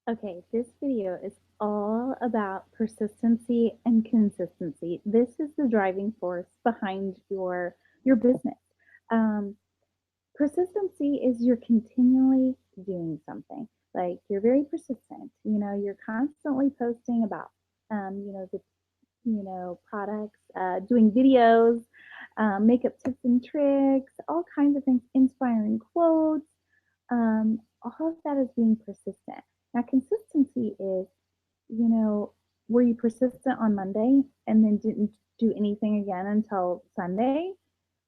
Okay, this video is all about persistency and consistency. This is the driving force behind your business. Um, Persistency is you're continually doing something. Like you're very persistent. You're constantly posting about the products, doing videos, makeup tips and tricks, all kinds of things, inspiring quotes. All of that is being persistent. Now, consistency is, you know, were you persistent on Monday and then didn't do anything again until Sunday?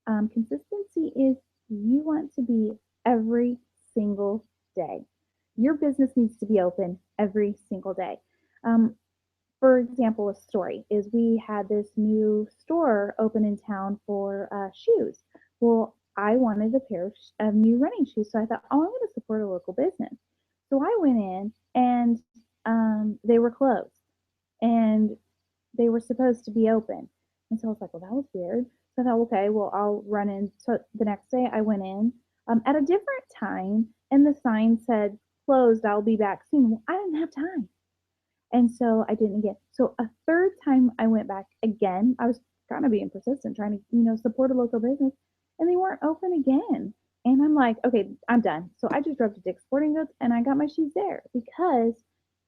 Consistency is you want to be every single day. Your business needs to be open every single day. Um, for example, a story is we had this new store open in town for shoes. Well, I wanted a pair of new running shoes, so I thought, oh, I'm going to support a local business. So I went in and they were closed and they were supposed to be open. And so I was like, well, that was weird. So I thought, okay, well, I'll run in. So the next day I went in at a different time and the sign said closed, I'll be back soon. Well, I didn't have time. And so I didn't get. So a third time I went back again. I was kind of being persistent, trying to, support a local business, and they weren't open again. And I'm like, okay, I'm done. So I just drove to Dick's Sporting Goods and I got my shoes there because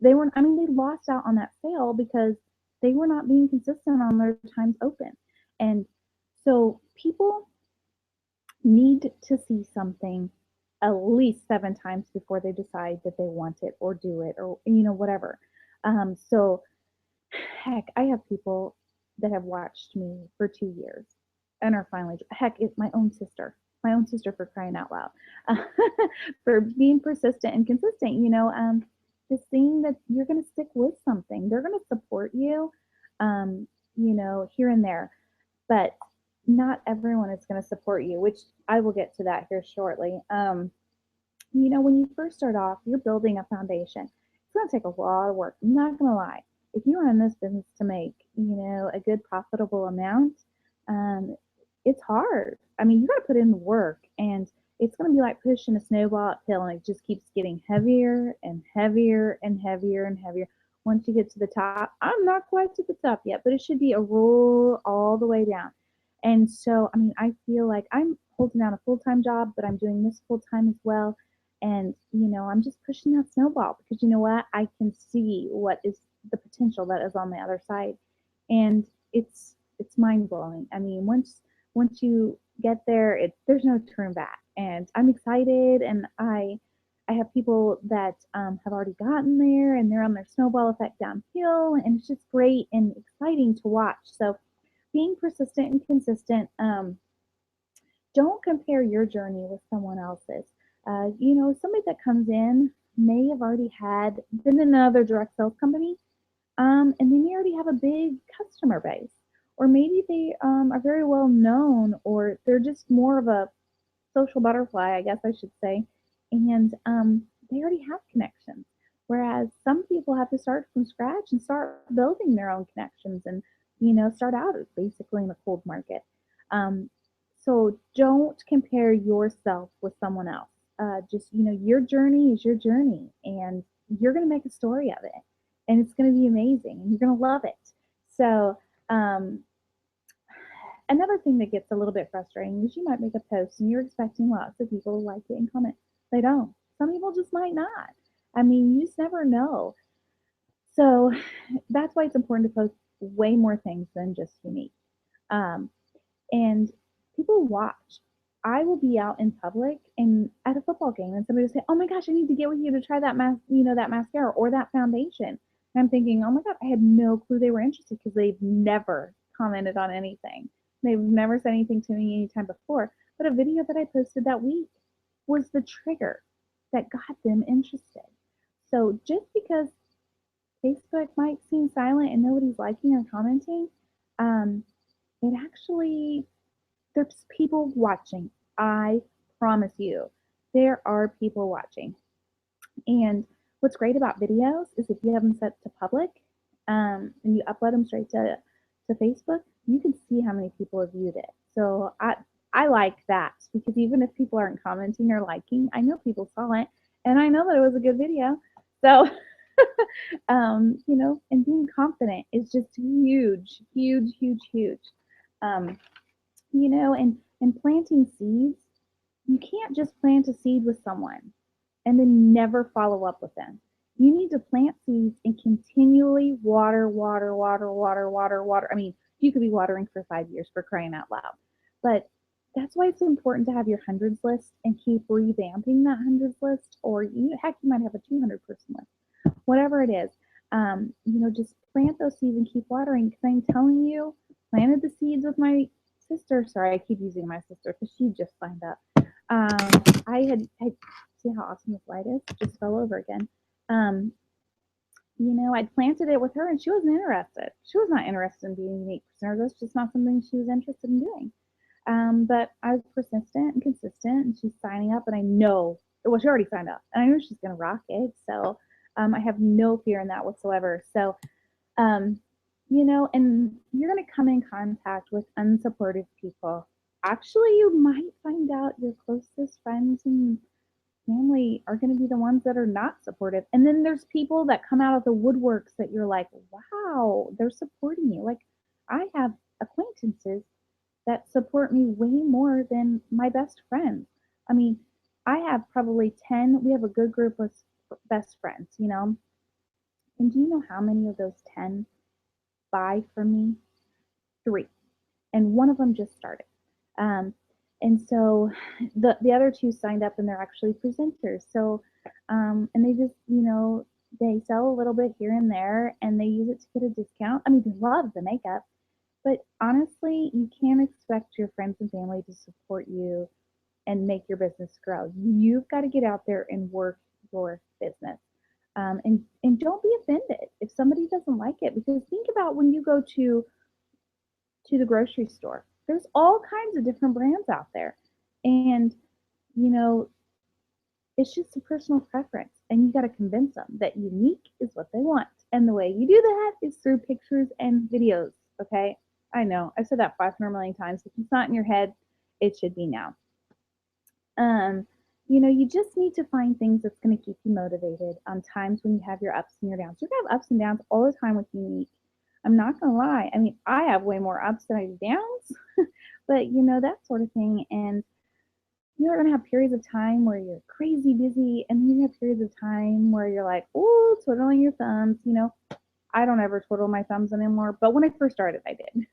they weren't, I mean, they lost out on that sale because they were not being consistent on their times open. And so people need to see something at least 7 times before they decide that they want it or do it or, whatever. So heck, I have people that have watched me for 2 years and are finally, heck, it's my own sister for crying out loud, for being persistent and consistent, just seeing that you're going to stick with something. They're going to support you, here and there, but not everyone is going to support you, which I will get to that here shortly. When you first start off, you're building a foundation. It's going to take a lot of work. I'm not going to lie. If you are in this business to make, a good profitable amount, um, it's hard. I mean, you got to put in the work, and it's going to be like pushing a snowball uphill, and it just keeps getting heavier and heavier and heavier and heavier. Once you get to the top, I'm not quite to the top yet, but it should be a roll all the way down. And so, I mean, I feel like I'm holding down a full time job, but I'm doing this full time as well. And, I'm just pushing that snowball because you know what? I can see what is the potential that is on the other side. And it's mind blowing. I mean, once you get there, there's no turn back. And I'm excited, and I have people that have already gotten there, and they're on their snowball effect downhill, and it's just great and exciting to watch. So, being persistent and consistent, don't compare your journey with someone else's. Somebody that comes in may have already been in another direct sales company, and they may already have a big customer base, or maybe they are very well known, or they're just more of a social butterfly, I guess I should say, and they already have connections. Whereas some people have to start from scratch and start building their own connections and, start out basically in a cold market. Um, so don't compare yourself with someone else. Just, your journey is your journey, and you're going to make a story of it, and it's going to be amazing, and you're going to love it. So, um, another thing that gets a little bit frustrating is you might make a post and you're expecting lots of people to like it and comment. They don't. Some people just might not. I mean, you just never know. So that's why it's important to post way more things than just unique. Um, and people watch. I will be out in public and at a football game, and somebody will say, "Oh my gosh, I need to get with you to try that mascara or that foundation." And I'm thinking, "Oh my god, I had no clue they were interested because they've never commented on anything. They've never said anything to me anytime before." But a video that I posted that week was the trigger that got them interested. So just because Facebook might seem silent and nobody's liking or commenting, um, it actually there's people watching. I promise you, there are people watching. And what's great about videos is if you have them set to public, and you upload them straight to Facebook, you can see how many people have viewed it. So I like that because even if people aren't commenting or liking, I know people saw it and I know that it was a good video. So You know, and being confident is just huge, huge, huge, huge. Um, you know, and planting seeds, you can't just plant a seed with someone and then never follow up with them. You need to plant seeds and continually water, water, water, water, water, water. I mean, you could be watering for 5 years, for crying out loud. But that's why it's important to have your hundreds list and keep revamping that hundreds list, or heck, you might have a 200-person list, whatever it is. You know, just plant those seeds and keep watering, because I'm telling you, planted the seeds with my sister. Sorry, I keep using my sister because she just signed up. I see how awesome this light is. Just fell over again. Um, you know, I'd planted it with her, and she wasn't interested. She was not interested in being a unique presenter. That's just not something she was interested in doing. But I was persistent and consistent, and she's signing up, and I know, well, she already signed up, and I know she's going to rock it. So I have no fear in that whatsoever. So, um, you know, and you're going to come in contact with unsupportive people. Actually, you might find out your closest friends and family are going to be the ones that are not supportive. And then there's people that come out of the woodworks that you're like, wow, they're supporting you. Like, I have acquaintances that support me way more than my best friends. I mean, I have probably 10, we have a good group of best friends, you know. And do you know how many of those 10 buy from me? 3. And one of them just started. Um, and so the other 2 signed up, and they're actually presenters. So, and they just, you know, they sell a little bit here and there, and they use it to get a discount. I mean, they love the makeup, but honestly, you can't expect your friends and family to support you and make your business grow. You've got to get out there and work your business. And don't be offended if somebody doesn't like it, because think about when you go to the grocery store. There's all kinds of different brands out there. And, you know, it's just a personal preference. And you got to convince them that unique is what they want. And the way you do that is through pictures and videos. Okay. I know I've said that 500 million times. If it's not in your head, it should be now. Um, you know, you just need to find things that's going to keep you motivated on times when you have your ups and your downs. You're going to have ups and downs all the time with unique. I'm not going to lie. I mean, I have way more ups than I do downs, but you know, that sort of thing. And you're going to have periods of time where you're crazy busy, and then you have periods of time where you're like, oh, twiddling your thumbs. You know, I don't ever twiddle my thumbs anymore, but when I first started, I did.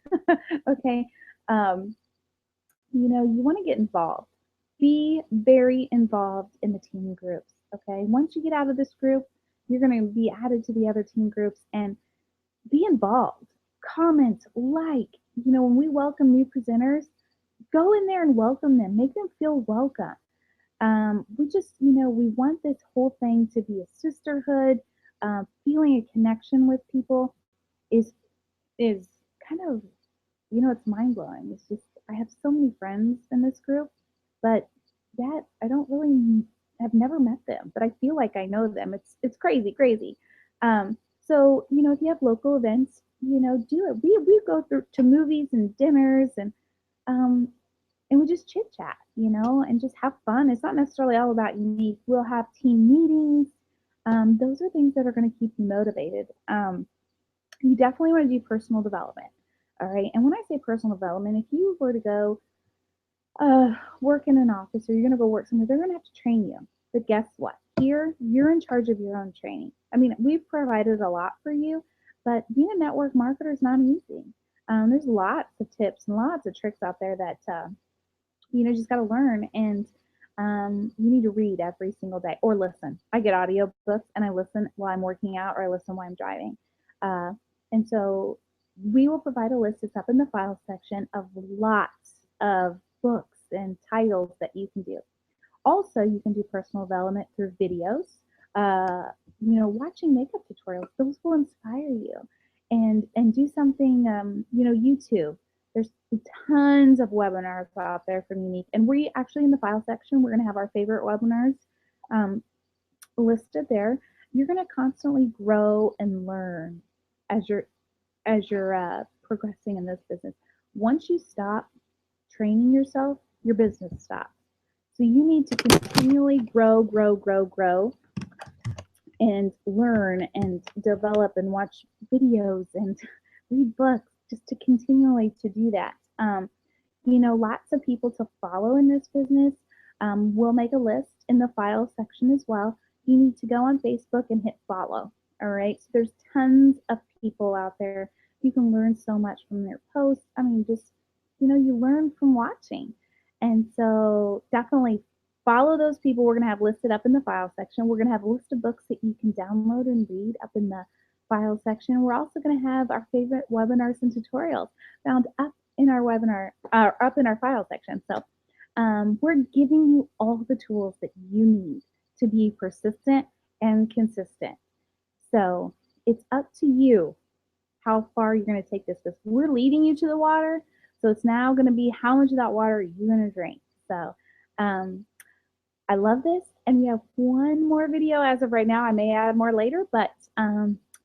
Okay. Um, you know, you want to get involved. Be very involved in the team groups. Okay. Once you get out of this group, you're going to be added to the other team groups, and be involved. Comment, like, you know, when we welcome new presenters, go in there and welcome them. Make them feel welcome. We just, you know, we want this whole thing to be a sisterhood. Feeling a connection with people is is kind of, you know, it's mind blowing. It's just, I have so many friends in this group, but yet I don't really have never met them, but I feel like I know them. It's crazy, crazy. So, you know, if you have local events, you know, do it. We go through to movies and dinners, um, and we just chit chat, you know, and just have fun. It's not necessarily all about unique. We'll have team meetings. Those are things that are going to keep you motivated. You definitely want to do personal development. All right. And when I say personal development, if you were to go work in an office, or you're going to go work somewhere, they're going to have to train you. But guess what? Here, you're in charge of your own training. I mean, we've provided a lot for you, but being a network marketer is not easy. There's lots of tips and lots of tricks out there that, you know, just got to learn. And you need to read every single day or listen. I get audiobooks, and I listen while I'm working out, or I listen while I'm driving. Uh, and so we will provide a list that's up in the file section of lots of books and titles that you can do. Also, you can do personal development through videos. You know, watching makeup tutorials, those will inspire you. And do something, you know, YouTube. There's tons of webinars out there from Unique. And we actually, in the file section, we're going to have our favorite webinars listed there. You're going to constantly grow and learn as you're progressing in this business. Once you stop training yourself, your business stops. So you need to continually grow, grow, grow, grow. and learn and develop and watch videos and read books just to continually to do that. Lots of people to follow in this business. We'll make a list in the file section as well. You need to go on Facebook and hit follow. All right. So there's tons of people out there. You can learn so much from their posts. I mean, just, you learn from watching. And so definitely follow those people we're going to have listed up in the file section. We're going to have a list of books that you can download and read up in the file section. We're also going to have our favorite webinars and tutorials found up in our webinar, up in our file section. So we're giving you all the tools that you need to be persistent and consistent. So it's up to you how far you're going to take this. We're leading you to the water, so it's now going to be how much of that water are you going to drink. So I love this, and we have one more video as of right now. I may add more later, but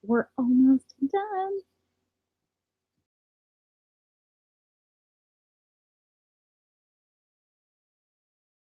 we're almost